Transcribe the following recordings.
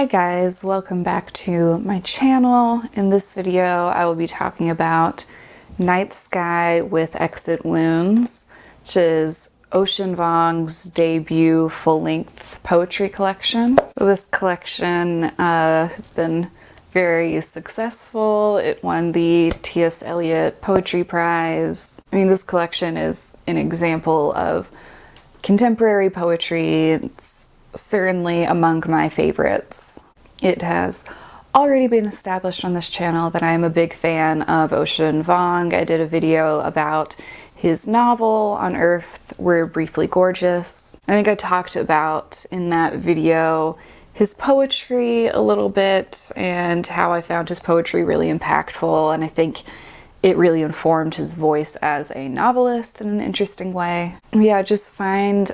Hi guys, welcome back to my channel. In this video I will be talking about Night Sky with Exit Wounds, which is Ocean Vuong's debut full-length poetry collection. This collection has been very successful. It won the T.S. Eliot Poetry Prize. I mean, this collection is an example of contemporary poetry. It's certainly among my favorites. It has already been established on this channel that I am a big fan of Ocean Vuong. I did a video about his novel, On Earth We're Briefly Gorgeous. I think I talked about in that video his poetry a little bit and how I found his poetry really impactful, and I think it really informed his voice as a novelist in an interesting way. Yeah, I just find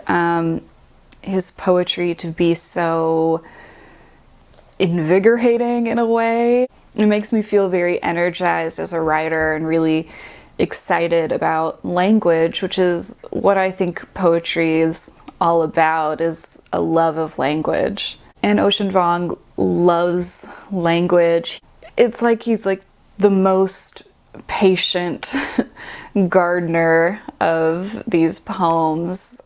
his poetry to be so invigorating in a way. It makes me feel very energized as a writer and really excited about language, which is what I think poetry is all about, is a love of language. And Ocean Vuong loves language. It's like he's like the most patient gardener of these poems.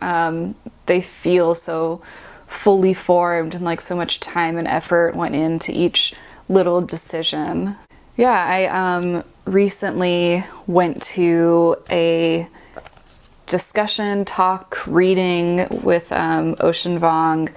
They feel so fully formed and like so much time and effort went into each little decision. Yeah, I recently went to a discussion talk reading with Ocean Vuong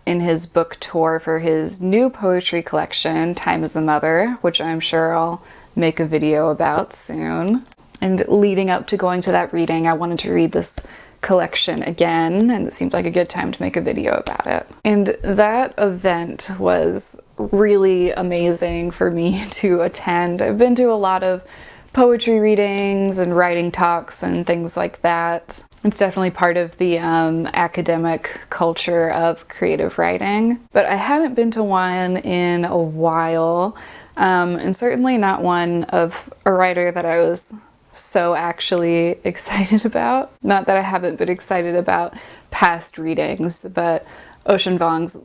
in his book tour for his new poetry collection, Time as a Mother, which I'm sure I'll make a video about soon. And leading up to going to that reading, I wanted to read this collection again, and it seemed like a good time to make a video about it. And that event was really amazing for me to attend. I've been to a lot of poetry readings and writing talks and things like that. It's definitely part of the academic culture of creative writing, but I hadn't been to one in a while, and certainly not one of a writer that I was so actually excited about. Not that I haven't been excited about past readings, but Ocean Vuong's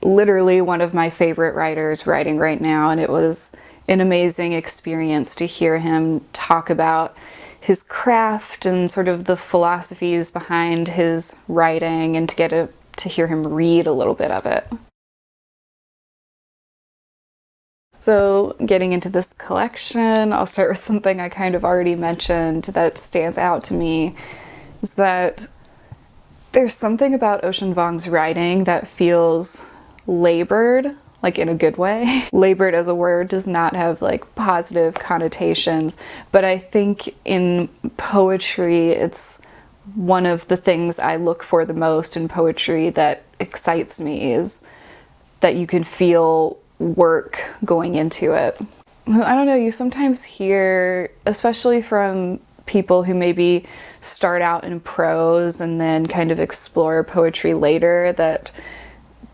literally one of my favorite writers writing right now, and it was an amazing experience to hear him talk about his craft and sort of the philosophies behind his writing, and to get to hear him read a little bit of it. So getting into this collection, I'll start with something I kind of already mentioned that stands out to me, is that there's something about Ocean Vuong's writing that feels labored, like in a good way. Labored as a word does not have like positive connotations, but I think in poetry, it's one of the things I look for the most in poetry that excites me, is that you can feel work going into it. I don't know, you sometimes hear, especially from people who maybe start out in prose and then kind of explore poetry later, that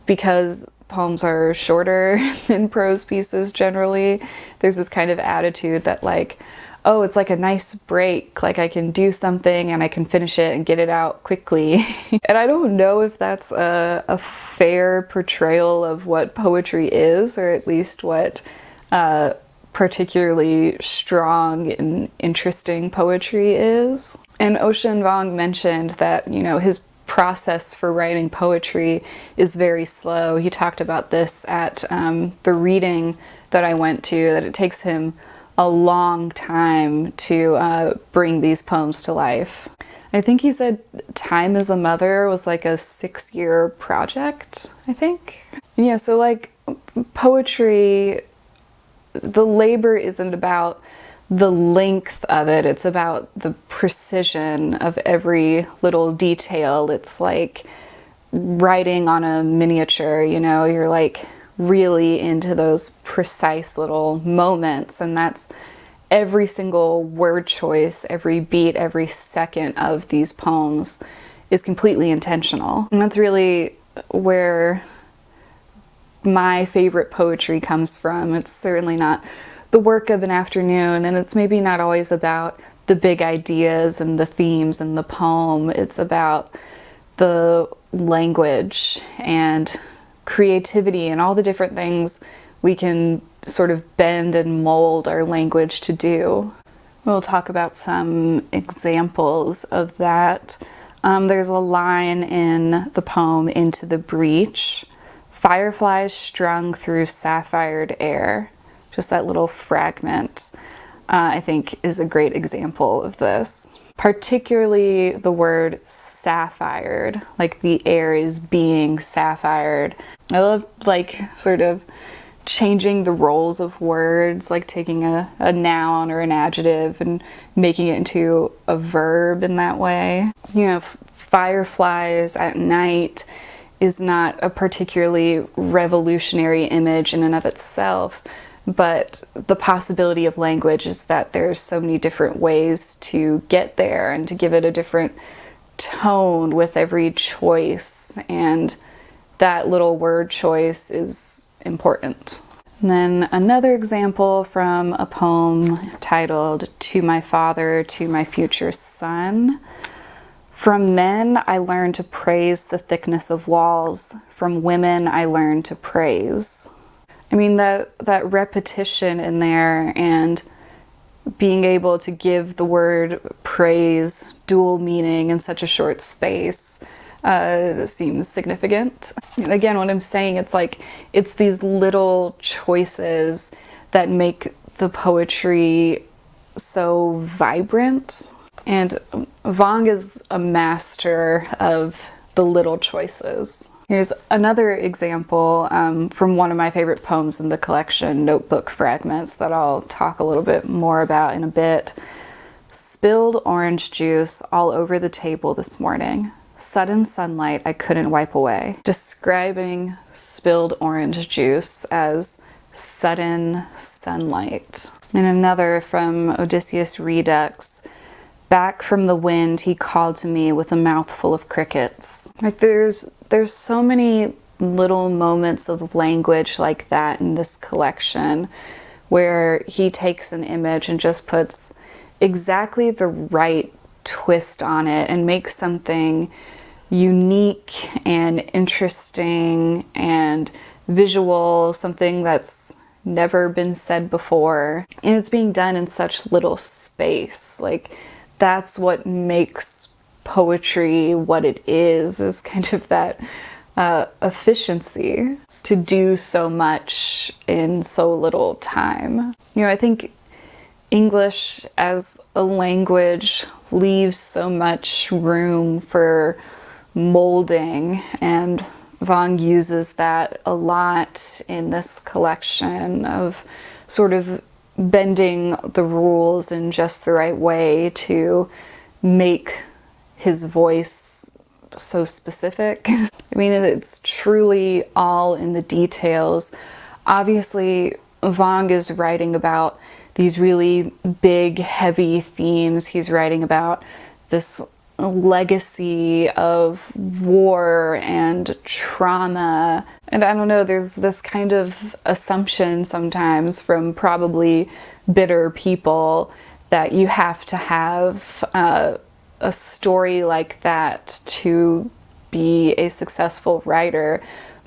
because poems are shorter than prose pieces generally, there's this kind of attitude that like, oh, it's like a nice break, like I can do something and I can finish it and get it out quickly. And I don't know if that's a fair portrayal of what poetry is, or at least what particularly strong and interesting poetry is. And Ocean Vuong mentioned that, you know, his process for writing poetry is very slow. He talked about this at the reading that I went to, that it takes him a long time to bring these poems to life. I think he said Time as a Mother was like a 6-year project, I think. Yeah, so like poetry, the labor isn't about the length of it, it's about the precision of every little detail. It's like writing on a miniature, you know, you're like really into those precise little moments, and that's every single word choice, every beat, every second of these poems is completely intentional. And that's really where my favorite poetry comes from. It's certainly not the work of an afternoon, and it's maybe not always about the big ideas and the themes in the poem. It's about the language and creativity and all the different things we can sort of bend and mold our language to do. We'll talk about some examples of that. There's a line in the poem Into the Breach, fireflies strung through sapphired air. Just that little fragment, I think, is a great example of this. Particularly the word sapphired, like the air is being sapphired. I love like sort of changing the roles of words, like taking a noun or an adjective and making it into a verb in that way. You know, fireflies at night is not a particularly revolutionary image in and of itself, but the possibility of language is that there's so many different ways to get there and to give it a different tone with every choice, and that little word choice is important. And then another example from a poem titled To My Father, To My Future Son. From men I learned to praise the thickness of walls. From women I learned to praise. I mean, that repetition in there and being able to give the word praise dual meaning in such a short space seems significant. And again, what I'm saying, it's like, it's these little choices that make the poetry so vibrant. And Vuong is a master of the little choices. Here's another example from one of my favorite poems in the collection, Notebook Fragments, that I'll talk a little bit more about in a bit. Spilled orange juice all over the table this morning. Sudden sunlight I couldn't wipe away. Describing spilled orange juice as sudden sunlight. And another from Odysseus Redux. Back from the wind he called to me with a mouthful of crickets. Like there's so many little moments of language like that in this collection where he takes an image and just puts exactly the right twist on it and makes something unique and interesting and visual, something that's never been said before. And it's being done in such little space. Like, that's what makes poetry what it is kind of that efficiency to do so much in so little time. You know, I think English as a language leaves so much room for molding, and Vuong uses that a lot in this collection of sort of bending the rules in just the right way to make his voice so specific. I mean, it's truly all in the details. Obviously, Vuong is writing about these really big, heavy themes. He's writing about this legacy of war and trauma. And I don't know, there's this kind of assumption sometimes from probably bitter people that you have to have a story like that to be a successful writer.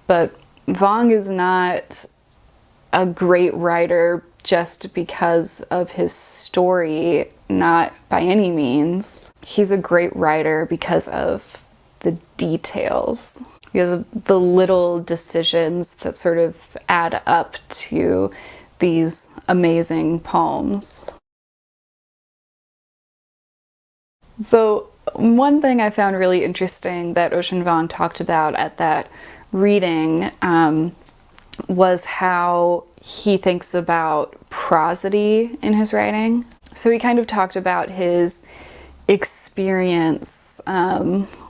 But Vuong is not a great writer just because of his story, not by any means. He's a great writer because of the details, because of the little decisions that sort of add up to these amazing poems. So one thing I found really interesting that Ocean Vuong talked about at that reading was how he thinks about prosody in his writing. So he kind of talked about his experience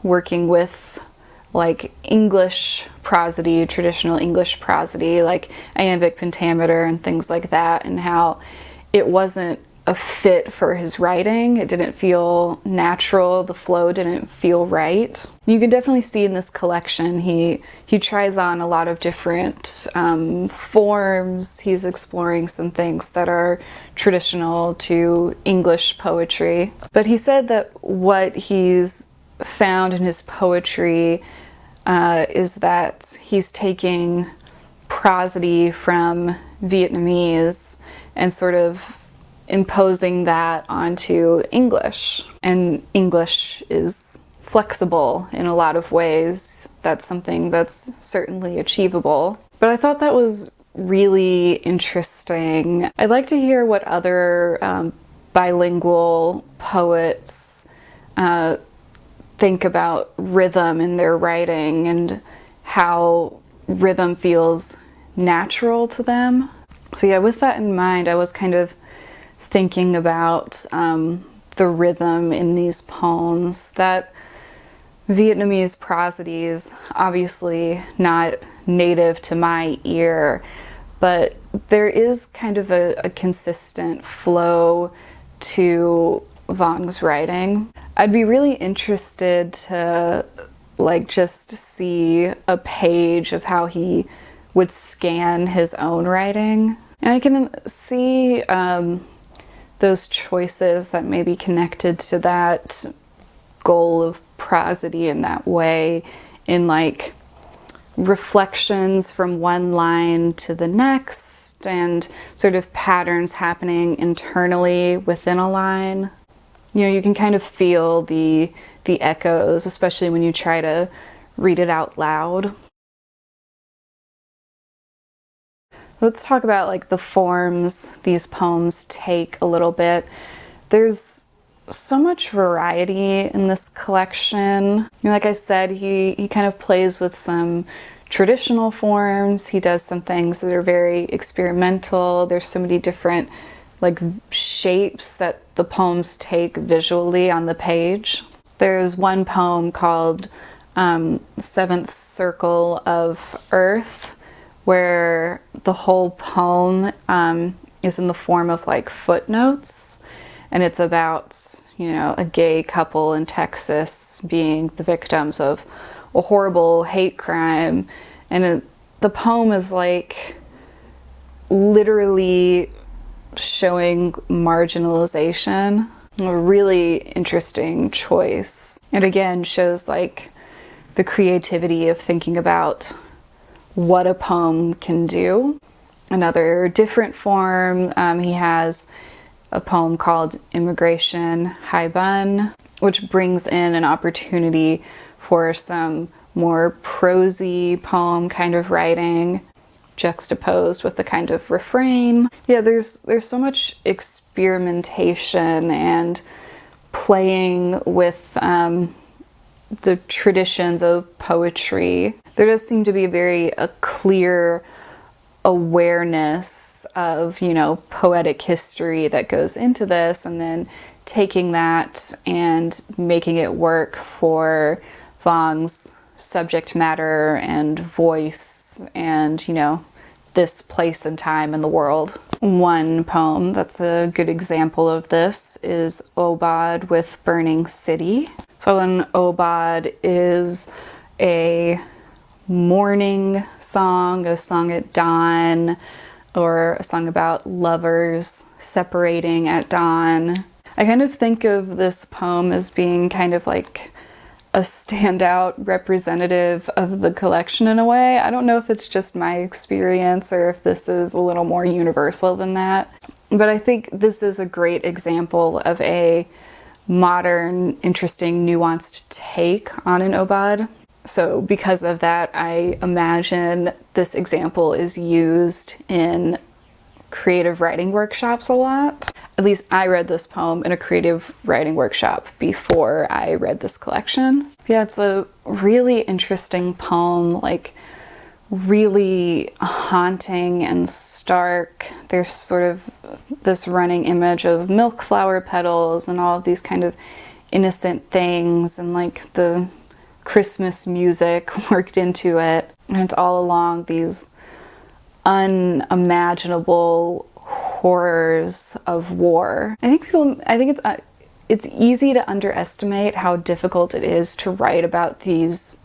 working with like English prosody, traditional English prosody, like iambic pentameter and things like that, and how it wasn't a fit for his writing. It didn't feel natural. The flow didn't feel right. You can definitely see in this collection he tries on a lot of different forms. He's exploring some things that are traditional to English poetry. But he said that what he's found in his poetry is that he's taking prosody from Vietnamese and sort of imposing that onto English. And English is flexible in a lot of ways. That's something that's certainly achievable. But I thought that was really interesting. I'd like to hear what other bilingual poets think about rhythm in their writing and how rhythm feels natural to them. So yeah, with that in mind, I was kind of thinking about the rhythm in these poems. That Vietnamese prosody is obviously not native to my ear, but there is kind of a consistent flow to Vuong's writing. I'd be really interested to just see a page of how he would scan his own writing. And I can see those choices that may be connected to that goal of prosody in that way, in reflections from one line to the next and sort of patterns happening internally within a line. You can kind of feel the echoes, especially when you try to read it out loud. Let's talk about the forms these poems take a little bit. There's so much variety in this collection. Like I said, he kind of plays with some traditional forms. He does some things that are very experimental. There's so many different shapes that the poems take visually on the page. There's one poem called Seventh Circle of Earth, where the whole poem is in the form of footnotes, and it's about a gay couple in Texas being the victims of a horrible hate crime, and the poem is literally showing marginalization. A really interesting choice, and again shows the creativity of thinking about what a poem can do. Another different form, he has a poem called Immigration Hai Bun, which brings in an opportunity for some more prosy poem kind of writing, juxtaposed with the kind of refrain. Yeah, there's so much experimentation and playing with the traditions of poetry. There does seem to be a clear awareness of, poetic history that goes into this, and then taking that and making it work for Vuong's subject matter and voice and, this place and time in the world. One poem that's a good example of this is Obad with Burning City. So an Obad is a morning song, a song at dawn, or a song about lovers separating at dawn. I kind of think of this poem as being kind of a standout representative of the collection in a way. I don't know if it's just my experience or if this is a little more universal than that, but I think this is a great example of a modern, interesting, nuanced take on an Obad. So because of that, I imagine this example is used in creative writing workshops a lot. At least I read this poem in a creative writing workshop before I read this collection. Yeah, it's a really interesting poem, really haunting and stark. There's sort of this running image of milk flower petals and all of these kind of innocent things, and the Christmas music worked into it. And it's all along these unimaginable horrors of war. I think it's easy to underestimate how difficult it is to write about these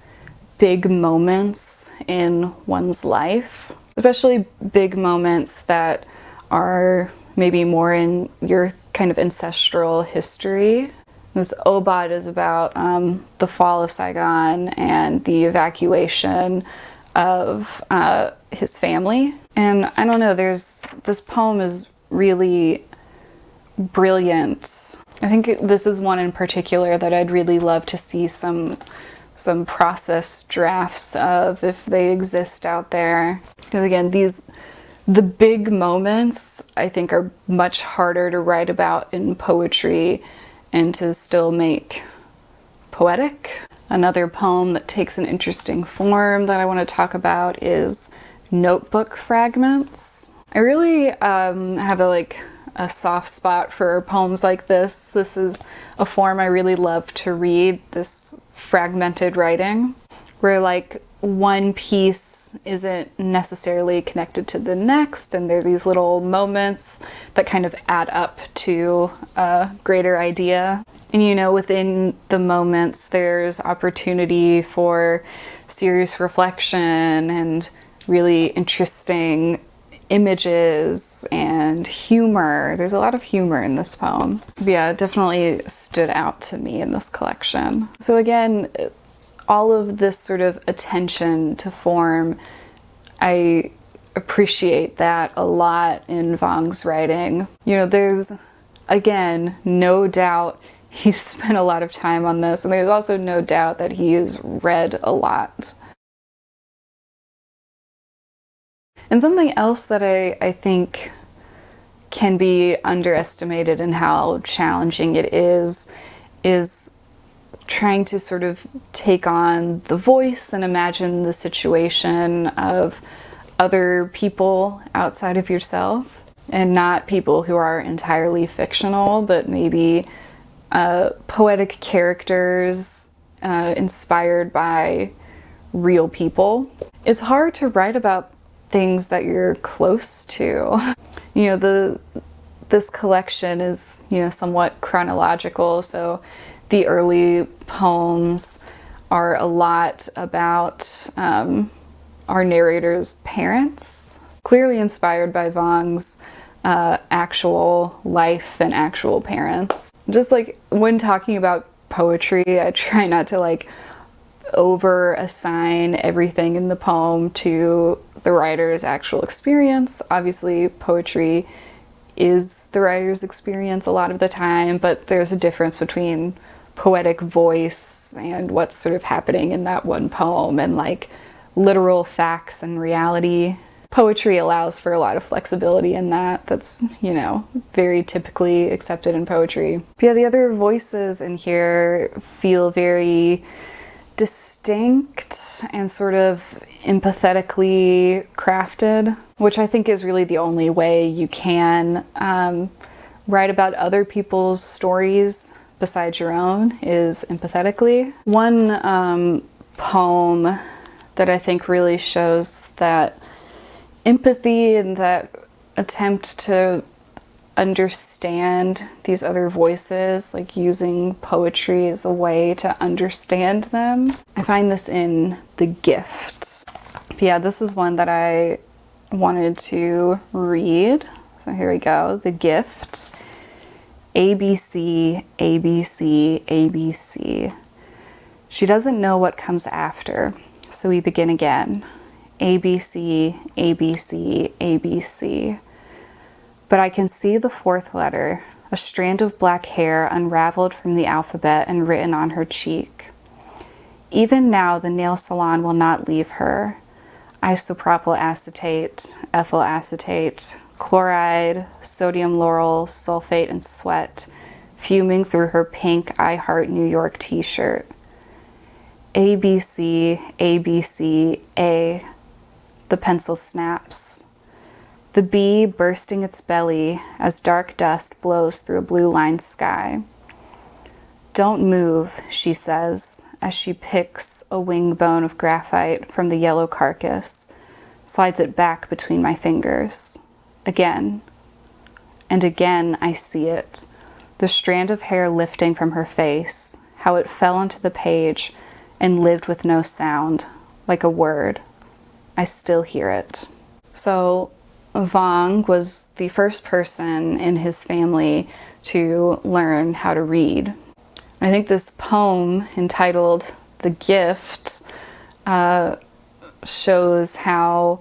big moments in one's life, especially big moments that are maybe more in your kind of ancestral history. This Obot is about the fall of Saigon and the evacuation of his family. And I don't know, this poem is really brilliant. I think this is one in particular that I'd really love to see some process drafts of, if they exist out there. Because again, the big moments I think are much harder to write about in poetry and to still make poetic. Another poem that takes an interesting form that I want to talk about is Notebook Fragments. I really have a soft spot for poems like this. This is a form I really love to read, this fragmented writing, where like one piece isn't necessarily connected to the next, and there are these little moments that kind of add up to a greater idea. And you know, within the moments, there's opportunity for serious reflection and really interesting images and humor. There's a lot of humor in this poem. But yeah, it definitely stood out to me in this collection. So again, all of this sort of attention to form, I appreciate that a lot in Vuong's writing. You know, there's, again, no doubt he's spent a lot of time on this, and there's also no doubt that he has read a lot. And something else that I think can be underestimated in how challenging it is trying to sort of take on the voice and imagine the situation of other people outside of yourself, and not people who are entirely fictional, but maybe poetic characters inspired by real people. It's hard to write about things that you're close to. You know, this collection is, you know, somewhat chronological, so the early poems are a lot about our narrator's parents, clearly inspired by Vuong's actual life and actual parents. Just like when talking about poetry, I try not to like over assign everything in the poem to the writer's actual experience. Obviously, poetry is the writer's experience a lot of the time, but there's a difference between poetic voice and what's sort of happening in that one poem and like literal facts and reality. Poetry allows for a lot of flexibility in that. That's, you know, very typically accepted in poetry. But yeah, the other voices in here feel very distinct and sort of empathetically crafted, which I think is really the only way you can write about other people's stories besides your own, is empathetically. One poem that I think really shows that empathy and that attempt to understand these other voices, like using poetry as a way to understand them. I find this in The Gift. But yeah, this is one that I wanted to read. So here we go. The Gift. ABC, ABC, ABC. She doesn't know what comes after, so we begin again. ABC, ABC, ABC. But I can see the fourth letter, a strand of black hair unraveled from the alphabet and written on her cheek. Even now, the nail salon will not leave her. Isopropyl acetate, ethyl acetate, chloride, sodium lauryl, sulfate, and sweat fuming through her pink I Heart New York t-shirt. ABC, ABC, A. The pencil snaps. The bee bursting its belly as dark dust blows through a blue-lined sky. Don't move, she says, as she picks a wing bone of graphite from the yellow carcass, slides it back between my fingers. Again. And again I see it, the strand of hair lifting from her face, how it fell onto the page and lived with no sound, like a word. I still hear it. So Vuong was the first person in his family to learn how to read. I think this poem entitled The Gift shows how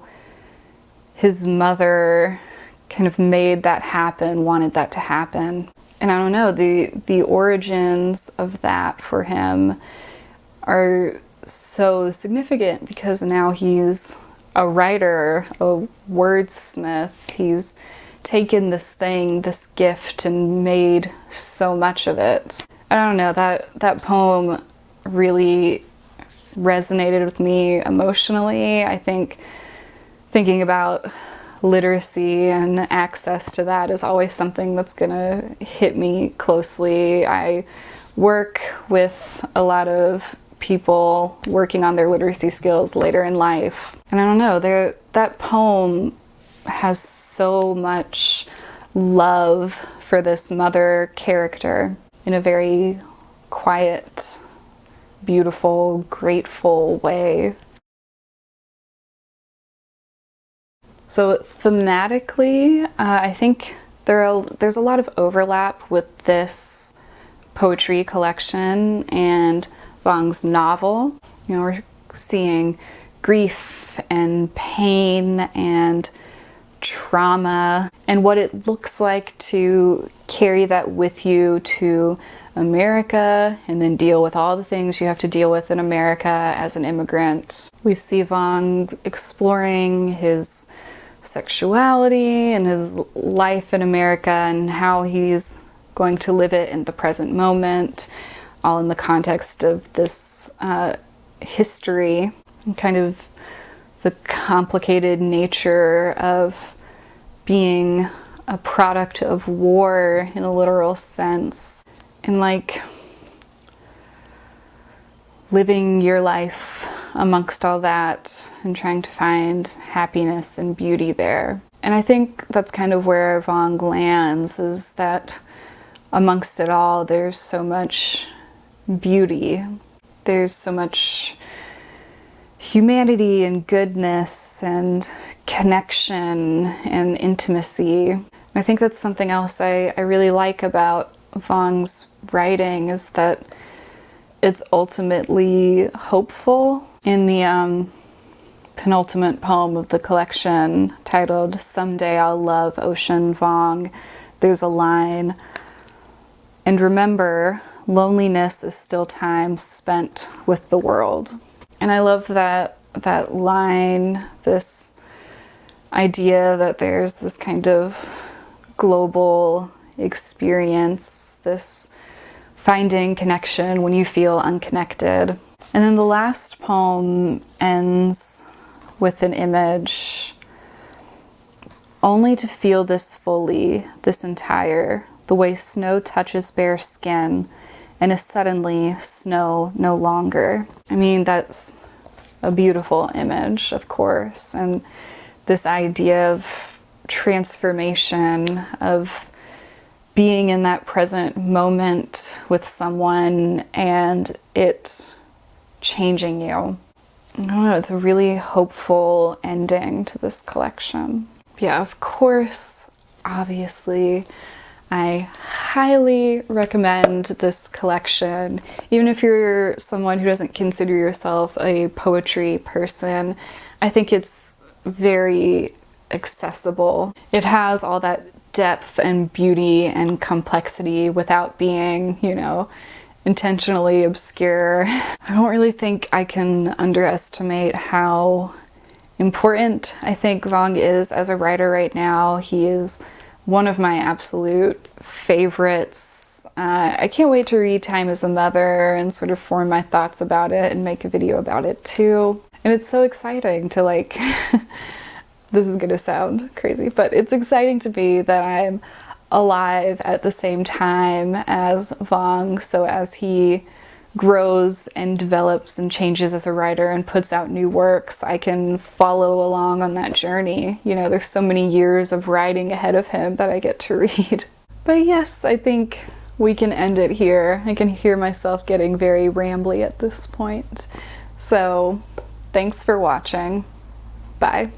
his mother kind of made that happen, wanted that to happen. And I don't know, the origins of that for him are so significant because now he's a writer, a wordsmith. He's taken this thing, this gift, and made so much of it. I don't know, that poem really resonated with me emotionally. I think thinking about literacy and access to that is always something that's gonna hit me closely. I work with a lot of people working on their literacy skills later in life. And I don't know, that poem has so much love for this mother character in a very quiet, beautiful, grateful way. So thematically, I think there's a lot of overlap with this poetry collection and Vuong's novel. You know, we're seeing grief and pain and trauma and what it looks like to carry that with you to America and then deal with all the things you have to deal with in America as an immigrant. We see Vuong exploring his sexuality and his life in America and how he's going to live it in the present moment, all in the context of this history and kind of the complicated nature of being a product of war in a literal sense, and like living your life amongst all that and trying to find happiness and beauty there. And I think that's kind of where Vuong lands, is that amongst it all there's so much beauty, there's so much humanity and goodness and connection and intimacy. I think that's something else I really like about Vuong's writing, is that it's ultimately hopeful. In the penultimate poem of the collection, titled "Someday I'll Love Ocean Vuong," there's a line, "And remember, loneliness is still time spent with the world." And I love that line, this idea that there's this kind of global experience, this finding connection when you feel unconnected. And then the last poem ends with an image. "Only to feel this fully, this entire, the way snow touches bare skin, and is suddenly snow no longer." I mean, that's a beautiful image, of course, and this idea of transformation, of being in that present moment with someone and it changing you. I don't know, it's a really hopeful ending to this collection. Yeah, of course, obviously, I highly recommend this collection. Even if you're someone who doesn't consider yourself a poetry person, I think it's very accessible. It has all that depth and beauty and complexity without being, you know, intentionally obscure. I don't really think I can underestimate how important I think Vuong is as a writer right now. He is one of my absolute favorites. I can't wait to read Time as a Mother and sort of form my thoughts about it and make a video about it too. And it's so exciting to like, this is gonna sound crazy, but it's exciting to me that I'm alive at the same time as Vuong. So as he grows and develops and changes as a writer and puts out new works, I can follow along on that journey. You know, there's so many years of writing ahead of him that I get to read. But yes, I think we can end it here. I can hear myself getting very rambly at this point. So thanks for watching. Bye.